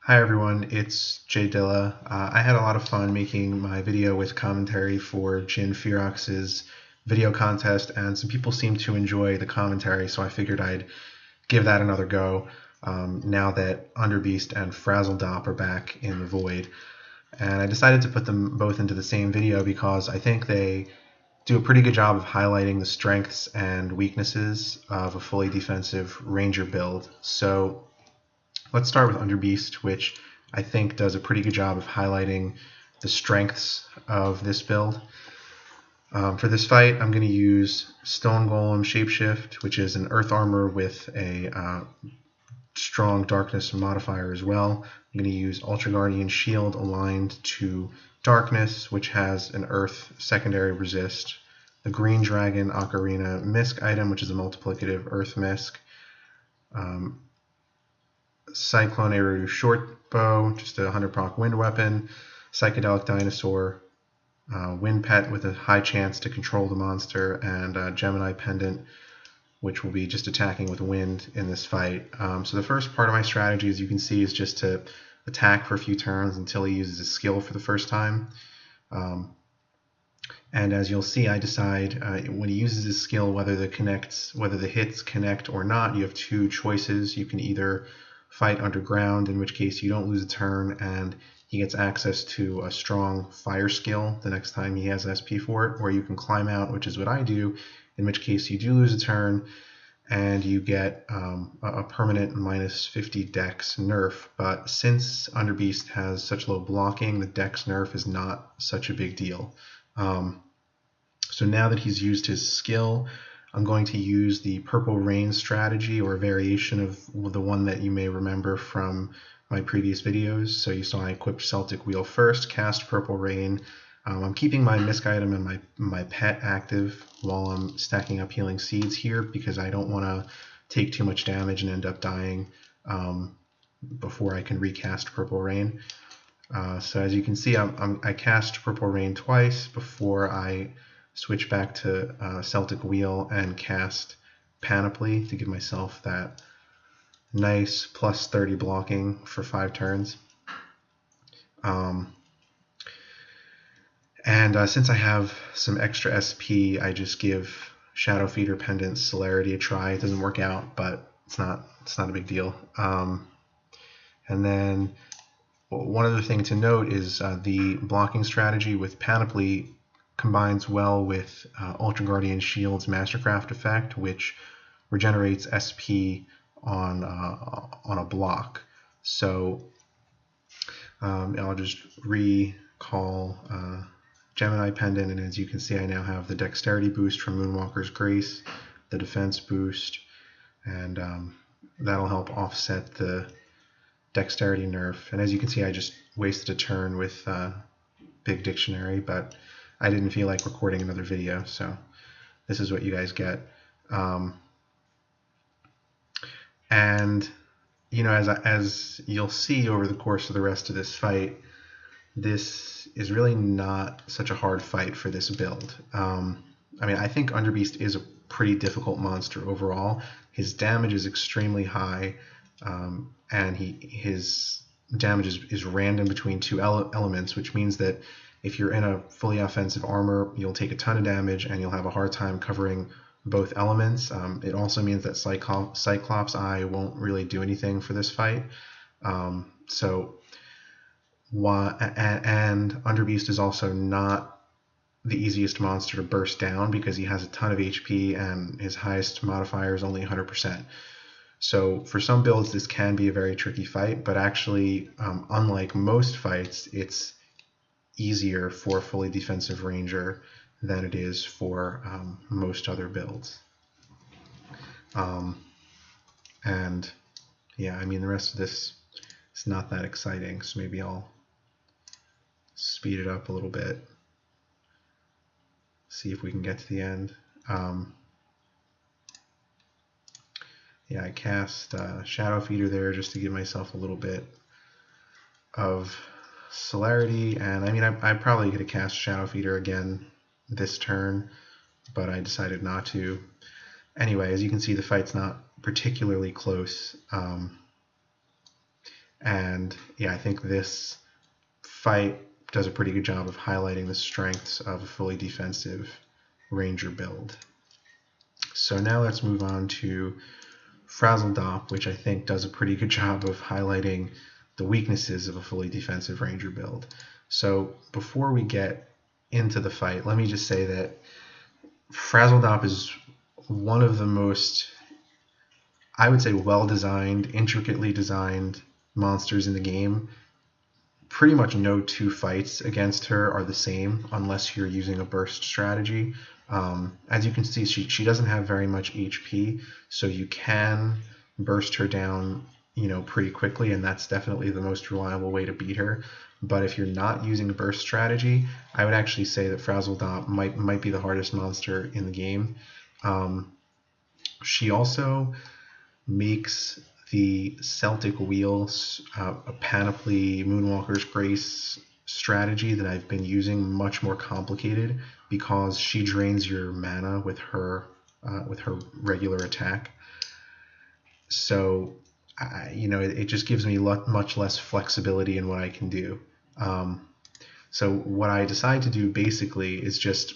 Hi everyone, it's Jdilla. I had a lot of fun making my video with commentary for Jin Ferox's video contest, and some people seem to enjoy the commentary, so I figured I'd give that another go now that Underbeast and Frazzledop are back in the void. And I decided to put them both into the same video because I think they do a pretty good job of highlighting the strengths and weaknesses of a fully defensive Raynger build. So let's start with Underbeast, which I think does a pretty good job of highlighting the strengths of this build. For this fight, I'm going to use Stone Golem Shapeshift, which is an Earth Armor with a strong Darkness modifier as well. I'm going to use Ultra Guardian Shield aligned to Darkness, which has an Earth secondary resist. The Green Dragon Ocarina Misc item, which is a multiplicative Earth Misc. Cyclone Eru short bow, just a 100 proc wind weapon. Psychedelic Dinosaur, Wind Pet with a high chance to control the monster, and Gemini Pendant, which will be just attacking with wind in this fight. So the first part of my strategy, as you can see, is just to attack for a few turns until he uses his skill for the first time. And as you'll see, I decide when he uses his skill whether the hits connect or not. You have two choices. You can either fight underground, in which case you don't lose a turn and he gets access to a strong fire skill the next time he has SP for it, or you can climb out, which is what I do, in which case you do lose a turn and you get a permanent minus 50 dex nerf. But since Underbeast has such low blocking, the dex nerf is not such a big deal. So now that he's used his skill, I'm going to use the Purple Rain strategy, or a variation of the one that you may remember from my previous videos. So you saw I equipped Celtic Wheel first, cast Purple Rain. I'm keeping my Misc item and my pet active while I'm stacking up Healing Seeds here, because I don't want to take too much damage and end up dying before I can recast Purple Rain. So as you can see, I cast Purple Rain twice before I switch back to Celtic Wheel and cast Panoply to give myself that nice plus 30 blocking for 5 turns. Since I have some extra SP, I just give Shadow Feeder Pendant Celerity a try. It doesn't work out, but it's not a big deal. And then one other thing to note is the blocking strategy with Panoply combines well with Ultra Guardian Shield's Mastercraft effect, which regenerates SP on a block. So I'll just recall Gemini Pendant, and as you can see, I now have the Dexterity boost from Moonwalker's Grace, the Defense boost, and that'll help offset the Dexterity nerf. And as you can see, I just wasted a turn with Big Dictionary, but I didn't feel like recording another video, so this is what you guys get. And you know, as you'll see over the course of the rest of this fight, this is really not such a hard fight for this build. I mean, I think Underbeast is a pretty difficult monster overall. His damage is extremely high, and his damage is random between two elements, which means that if you're in a fully offensive armor, you'll take a ton of damage and you'll have a hard time covering both elements. It also means that Cyclops Eye won't really do anything for this fight. And Underbeast is also not the easiest monster to burst down because he has a ton of HP and his highest modifier is only 100%. So for some builds, this can be a very tricky fight, but actually, unlike most fights, it's easier for a fully defensive Ranger than it is for most other builds. And yeah, I mean, the rest of this is not that exciting, so maybe I'll speed it up a little bit, see if we can get to the end. Yeah, I cast Shadow Feeder there just to give myself a little bit of celerity, and I mean, I probably could have cast Shadow Feeder again this turn, but I decided not to. Anyway, as you can see, the fight's not particularly close, And yeah, I think this fight does a pretty good job of highlighting the strengths of a fully defensive Raynger build. So now let's move on to Frazzledop, which I think does a pretty good job of highlighting the weaknesses of a fully defensive Raynger build. So before we get into the fight, let me just say that Frazzledop is one of the most, I would say, well-designed, intricately designed monsters in the game. Pretty much no two fights against her are the same unless you're using a burst strategy. As you can see, she doesn't have very much HP, so you can burst her down, pretty quickly, and that's definitely the most reliable way to beat her. But if you're not using a burst strategy, I would actually say that Frazzledop might be the hardest monster in the game. She also makes the Celtic Wheel, a Panoply Moonwalker's Grace strategy that I've been using much more complicated because she drains your mana with her regular attack. So, it just gives me much less flexibility in what I can do. So what I decide to do basically is just,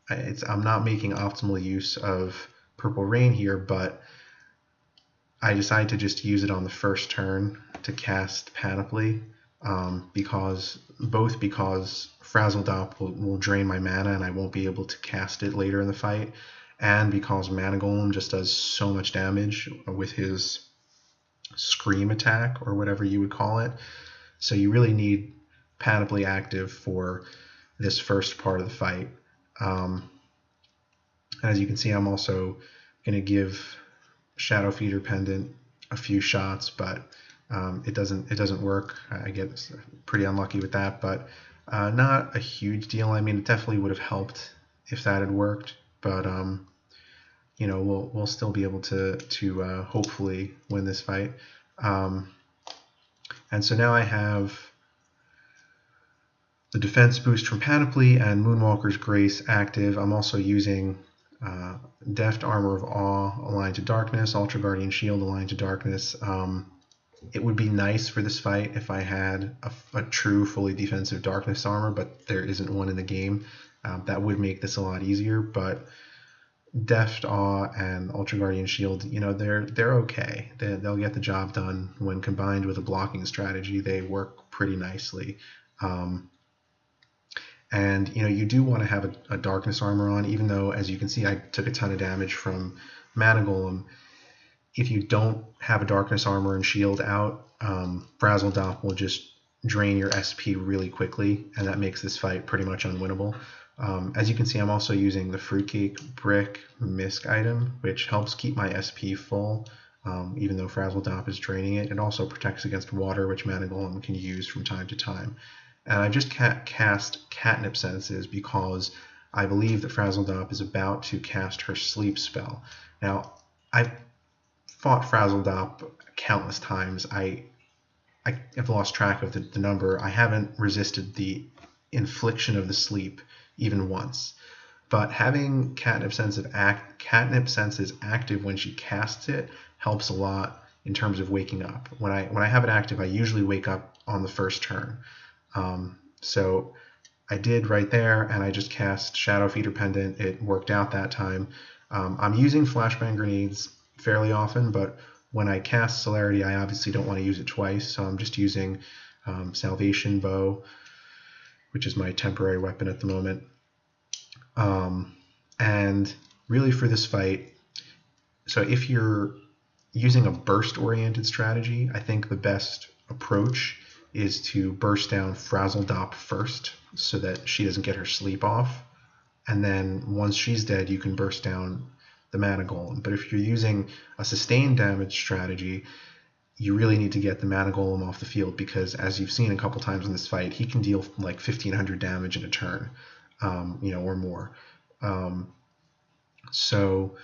I'm not making optimal use of Purple Rain here, but I decide to just use it on the first turn to cast Panoply, because Frazzledop will drain my mana and I won't be able to cast it later in the fight, and because Mana Golem just does so much damage with his Scream attack, or whatever you would call it. So you really need Panoply active for this first part of the fight. As you can see, I'm also going to give Shadow Feeder Pendant a few shots, but it doesn't work. I get pretty unlucky with that, but not a huge deal. I mean, it definitely would have helped if that had worked, but we'll still be able to hopefully win this fight. And so now I have the defense boost from Panoply and Moonwalker's Grace active. I'm also using Deft Armor of Awe aligned to Darkness, Ultra Guardian Shield aligned to Darkness. It would be nice for this fight if I had a true fully defensive Darkness armor, but there isn't one in the game. That would make this a lot easier, but Deft Awe and Ultra Guardian Shield, they're okay. They'll get the job done. When combined with a blocking strategy, they work pretty nicely. And you do want to have a Darkness armor on, even though, as you can see, I took a ton of damage from Mana Golem. If you don't have a Darkness armor and shield out, Frazzledop will just drain your SP really quickly, and that makes this fight pretty much unwinnable. As you can see, I'm also using the Fruitcake Brick Misc item, which helps keep my SP full, even though Frazzledop is draining it. It also protects against water, which Mana Golem can use from time to time. And I just cast Catnip Senses because I believe that Frazzledop is about to cast her sleep spell. Now, I've fought Frazzledop countless times. I have lost track of the number. I haven't resisted the infliction of the sleep even once. But having Catnip Senses active when she casts it helps a lot in terms of waking up. When I have it active, I usually wake up on the first turn. So I did right there, and I just cast Shadow Feeder Pendant. It worked out that time. I'm using Flashbang Grenades fairly often, but when I cast Celerity, I obviously don't want to use it twice, so I'm just using Salvation Bow, which is my temporary weapon at the moment. And really for this fight, so if you're using a burst-oriented strategy, I think the best approach is to burst down Frazzledop first so that she doesn't get her sleep off. And then once she's dead, you can burst down the Mana Golem. But if you're using a sustained damage strategy, you really need to get the Mana Golem off the field, because as you've seen a couple times in this fight, he can deal like 1,500 damage in a turn, or more. So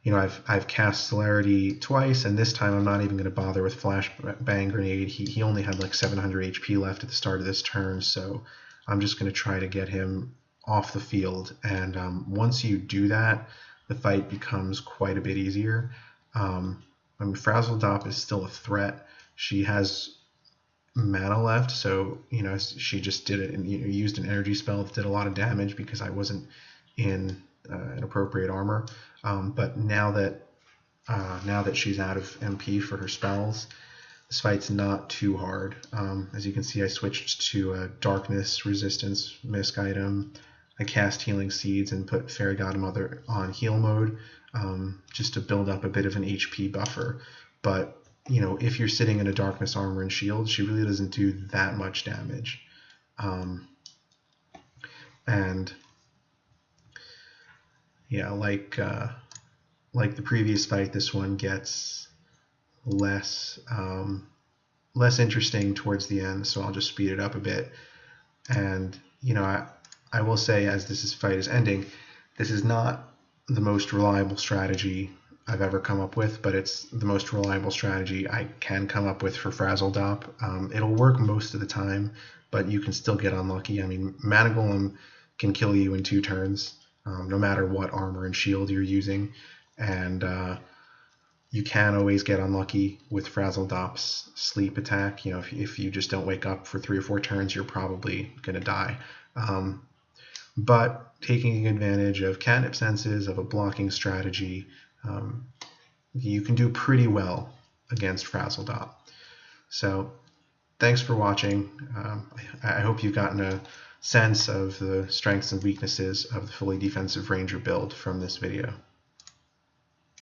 I've cast Celerity twice, and this time I'm not even going to bother with Flashbang Grenade. He only had like 700 HP left at the start of this turn, so I'm just going to try to get him off the field. And once you do that, the fight becomes quite a bit easier. Frazzledop is still a threat. She has mana left, so she just did it and used an energy spell that did a lot of damage because I wasn't in an appropriate armor. But now that she's out of MP for her spells, this fight's not too hard. As you can see, I switched to a darkness resistance misc item. I cast Healing Seeds and put Fairy Godmother on heal mode, just to build up a bit of an HP buffer. But if you're sitting in a darkness armor and shield, she really doesn't do that much damage. And yeah, like the previous fight, this one gets less interesting towards the end, so I'll just speed it up a bit. And I will say, as this fight is ending, this is not the most reliable strategy I've ever come up with, but it's the most reliable strategy I can come up with for Frazzledop. It'll work most of the time, but you can still get unlucky. I mean, Mana Golem can kill you in 2 turns, no matter what armor and shield you're using, and you can always get unlucky with Frazzledop's sleep attack. If you just don't wake up for 3 or 4 turns, you're probably going to die. But taking advantage of catnip senses, of a blocking strategy, you can do pretty well against Frazzledop. So thanks for watching. I hope you've gotten a sense of the strengths and weaknesses of the fully defensive Raynger build from this video.